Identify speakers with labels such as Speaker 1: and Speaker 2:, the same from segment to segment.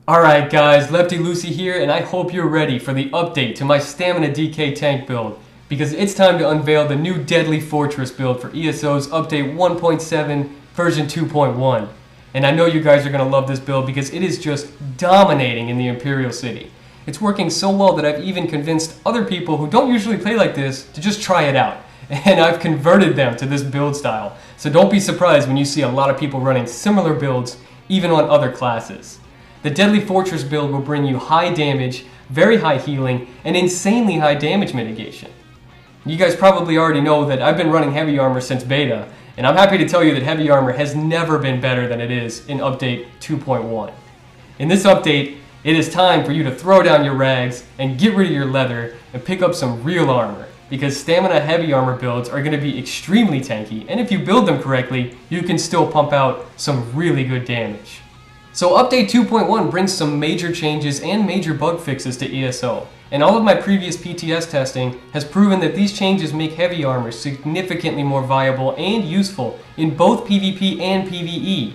Speaker 1: Alright guys, Lefty Lucy here, and I hope you're ready for the update to my Stamina DK tank build, because it's time to unveil the new Deadly Fortress build for ESO's Update 1.7 version 2.1. And I know you guys are going to love this build because it is just dominating in the Imperial City. It's working so well that I've even convinced other people who don't usually play like this to just try it out. And I've converted them to this build style. So don't be surprised when you see a lot of people running similar builds even on other classes. The Deadly Fortress build will bring you high damage, very high healing, and insanely high damage mitigation. You guys probably already know that I've been running heavy armor since beta, and I'm happy to tell you that heavy armor has never been better than it is in Update 2.1. In this update, it is time for you to throw down your rags and get rid of your leather and pick up some real armor, because stamina heavy armor builds are going to be extremely tanky, and if you build them correctly, you can still pump out some really good damage. So Update 2.1 brings some major changes and major bug fixes to ESO, and all of my previous PTS testing has proven that these changes make heavy armor significantly more viable and useful in both PvP and PvE.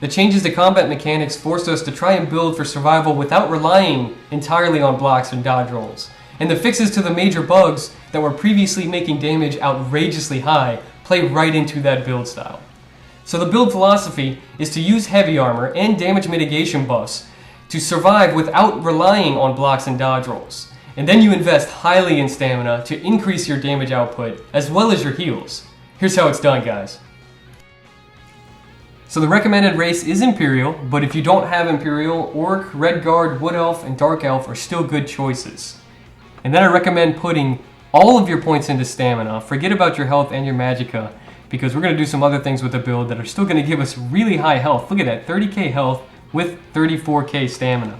Speaker 1: The changes to combat mechanics forced us to try and build for survival without relying entirely on blocks and dodge rolls, and the fixes to the major bugs that were previously making damage outrageously high play right into that build style. So the build philosophy is to use heavy armor and damage mitigation buffs to survive without relying on blocks and dodge rolls. And then you invest highly in stamina to increase your damage output as well as your heals. Here's how it's done, guys. So the recommended race is Imperial, but if you don't have Imperial, Orc, Red Guard, Wood Elf, and Dark Elf are still good choices. And then I recommend putting all of your points into stamina. Forget about your health and your magicka, because we're going to do some other things with the build that are still going to give us really high health. Look at that, 30k health with 34k stamina.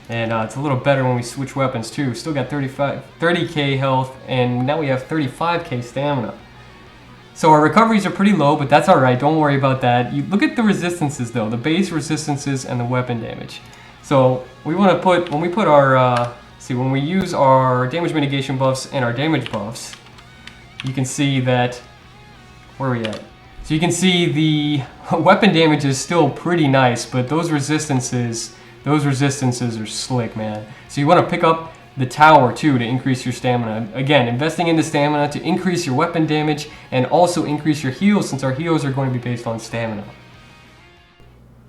Speaker 1: And it's a little better when we switch weapons too. Still got 30k health, and now we have 35k stamina. So our recoveries are pretty low, but that's alright, don't worry about that. You look at the resistances though, the base resistances and the weapon damage. So we want to put, when we use our damage mitigation buffs and our damage buffs, you can see that, where are we at? So you can see the weapon damage is still pretty nice, but those resistances are slick, man. So you want to pick up the tower too to increase your stamina. Again, investing in the stamina to increase your weapon damage and also increase your heals, since our heals are going to be based on stamina.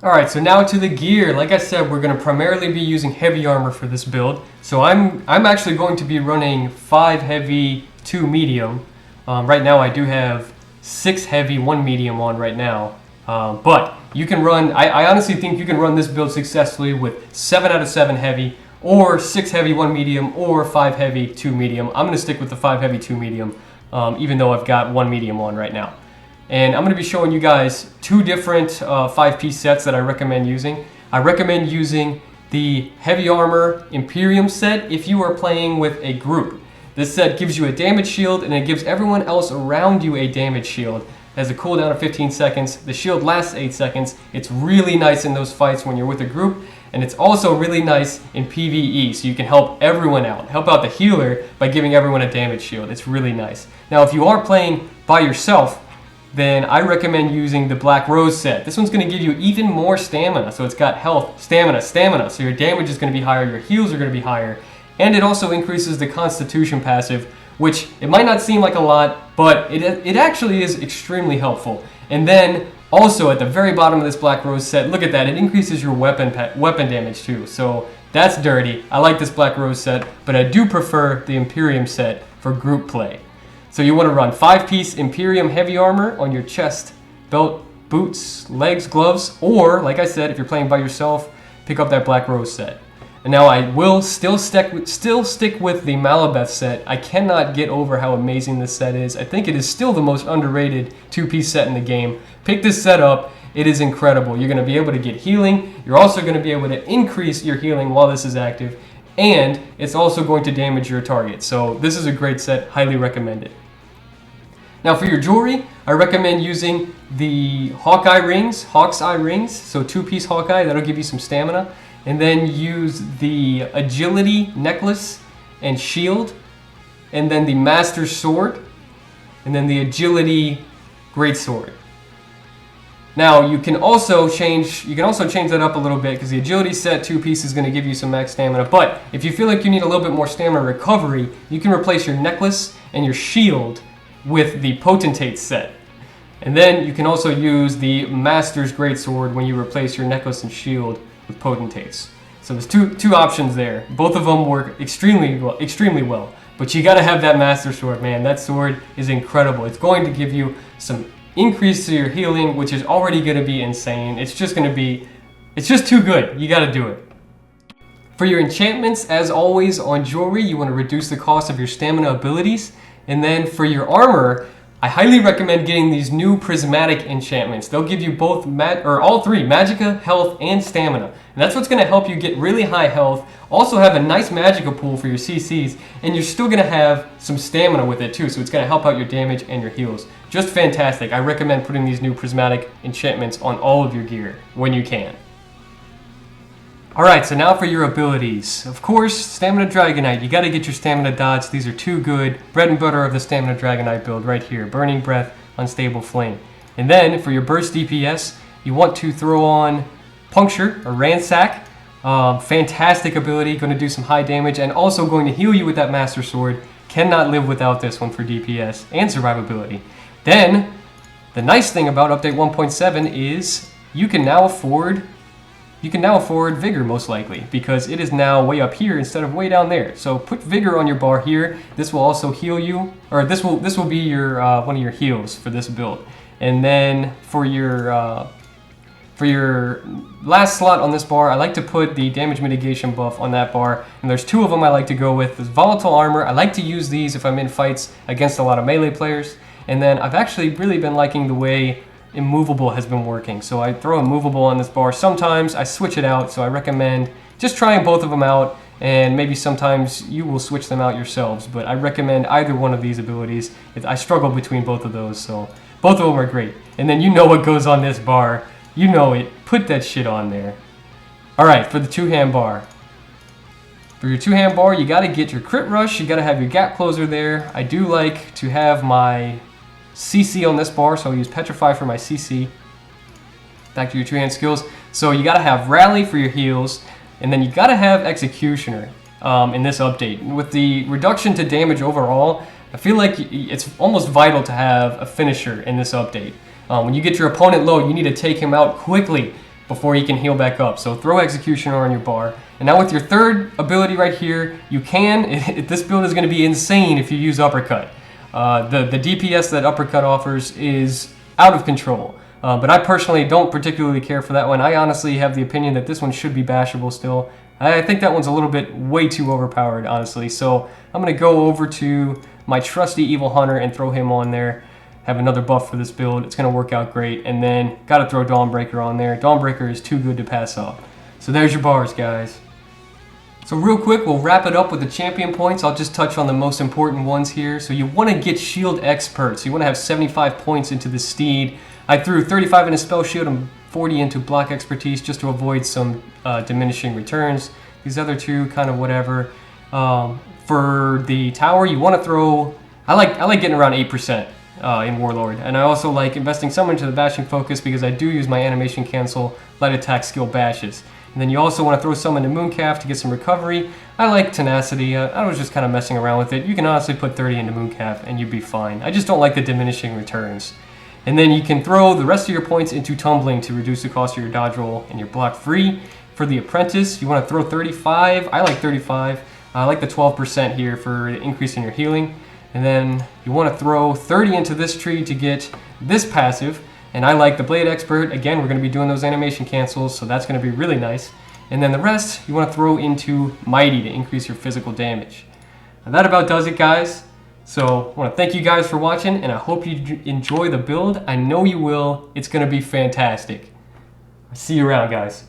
Speaker 1: Alright, so now to the gear. Like I said, we're going to primarily be using heavy armor for this build. So I'm actually going to be running 5 heavy, 2 medium. Right now I do have 6 heavy, 1 medium on right now. But you can run, I honestly think you can run this build successfully with 7 out of 7 heavy, or 6 heavy, 1 medium, or 5 heavy, 2 medium. I'm going to stick with the 5 heavy, 2 medium, even though I've got 1 medium on right now. And I'm going to be showing you guys 2 different 5-piece sets that I recommend using. I recommend using the heavy armor Imperium set if you are playing with a group. This set gives you a damage shield, and it gives everyone else around you a damage shield. It has a cooldown of 15 seconds. The shield lasts 8 seconds. It's really nice in those fights when you're with a group, and it's also really nice in PvE, so you can help everyone out. Help out the healer by giving everyone a damage shield. It's really nice. Now, if you are playing by yourself, then I recommend using the Black Rose set. This one's going to give you even more stamina. So it's got health, stamina, stamina. So your damage is going to be higher, your heals are going to be higher. And it also increases the Constitution passive, which it might not seem like a lot, but it actually is extremely helpful. And then also at the very bottom of this Black Rose set, look at that, it increases your weapon damage too. So that's dirty. I like this Black Rose set, but I do prefer the Imperium set for group play. So you want to run 5-piece Imperium heavy armor on your chest, belt, boots, legs, gloves, or like I said, if you're playing by yourself, pick up that Black Rose set. And now I will still stick with the Malabeth set. I cannot get over how amazing this set is. I think it is still the most underrated 2-piece set in the game. Pick this set up. It is incredible. You're going to be able to get healing. You're also going to be able to increase your healing while this is active. And it's also going to damage your target. So this is a great set. Highly recommended. Now for your jewelry, I recommend using the Hawk's Eye rings. So 2-piece Hawkeye. That'll give you some stamina. And then use the Agility necklace and shield, and then the Master Sword. and then the agility greatsword. Now you can also change that up a little bit, because the agility set 2-piece is going to give you some max stamina. But if you feel like you need a little bit more stamina recovery, you can replace your necklace and your shield with the potentate set. And then you can also use the Master's Greatsword when you replace your necklace and shield with potentates. So there's two options there. Both of them work extremely well. But you got to have that Master Sword, man. That sword is incredible. It's going to give you some increase to your healing, which is already going to be insane. It's just too good. You got to do it. For your enchantments, as always on jewelry, you want to reduce the cost of your stamina abilities. And then for your armor, I highly recommend getting these new prismatic enchantments. They'll give you both, all three, magicka, health, and stamina. And that's what's going to help you get really high health, also have a nice magicka pool for your CCs, and you're still going to have some stamina with it too, so it's going to help out your damage and your heals. Just fantastic. I recommend putting these new prismatic enchantments on all of your gear when you can. Alright, so now for your abilities. Of course, Stamina Dragonknight. You gotta get your stamina dots. These are too good. Bread and butter of the Stamina Dragonknight build right here. Burning Breath, Unstable Flame. And then, for your burst DPS, you want to throw on Puncture or Ransack. Fantastic ability, going to do some high damage, and also going to heal you with that Master Sword. Cannot live without this one for DPS and survivability. Then, the nice thing about Update 1.7 is you can now afford Vigor, most likely, because it is now way up here instead of way down there. So put Vigor on your bar here. This will also heal you, or this will be your one of your heals for this build. And then for your last slot on this bar, I like to put the damage mitigation buff on that bar. And there's two of them I like to go with. There's Volatile Armor. I like to use these if I'm in fights against a lot of melee players. And then I've actually really been liking the way Immovable has been working. So I throw Immovable on this bar. Sometimes I switch it out, so I recommend just trying both of them out, and maybe sometimes you will switch them out yourselves, but I recommend either one of these abilities. I struggle between both of those, so both of them are great. And then you know what goes on this bar. You know it. Put that shit on there. Alright, for the two-hand bar. For your two-hand bar, you gotta get your crit rush, you gotta have your gap closer there. I do like to have my CC on this bar, so I'll use Petrify for my CC. Back to your two-hand skills. So you gotta have Rally for your heals, and then you gotta have Executioner in this update. With the reduction to damage overall, I feel like it's almost vital to have a finisher in this update. When you get your opponent low, you need to take him out quickly before he can heal back up. So throw Executioner on your bar. And now with your third ability right here, you can, this build is gonna be insane if you use Uppercut. The DPS that Uppercut offers is out of control, but I personally don't particularly care for that one. I honestly have the opinion that this one should be bashable still. I think that one's a little bit way too overpowered, honestly, so I'm going to go over to my trusty Evil Hunter and throw him on there. Have another buff for this build. It's going to work out great, and then got to throw Dawnbreaker on there. Dawnbreaker is too good to pass up. So there's your bars, guys. So real quick, we'll wrap it up with the champion points. I'll just touch on the most important ones here. So you want to get Shield Expert. So you want to have 75 points into the steed. I threw 35 into Spell Shield and 40 into Block Expertise just to avoid some diminishing returns. These other two, kind of whatever. For the tower, you want to throw... I like getting around 8% in Warlord. And I also like investing some into the Bashing Focus because I do use my Animation Cancel Light Attack skill Bashes. And then you also want to throw some into Mooncalf to get some recovery. I like Tenacity. I was just kind of messing around with it. You can honestly put 30 into Mooncalf and you'd be fine. I just don't like the diminishing returns. And then you can throw the rest of your points into Tumbling to reduce the cost of your dodge roll and your block free. For the Apprentice, you want to throw 35. I like 35. I like the 12% here for increasing your healing. And then you want to throw 30 into this tree to get this passive. And I like the Blade Expert. Again, we're going to be doing those animation cancels, so that's going to be really nice. And then the rest, you want to throw into Mighty to increase your physical damage. Now that about does it, guys. So I want to thank you guys for watching, and I hope you enjoy the build. I know you will. It's going to be fantastic. I'll see you around, guys.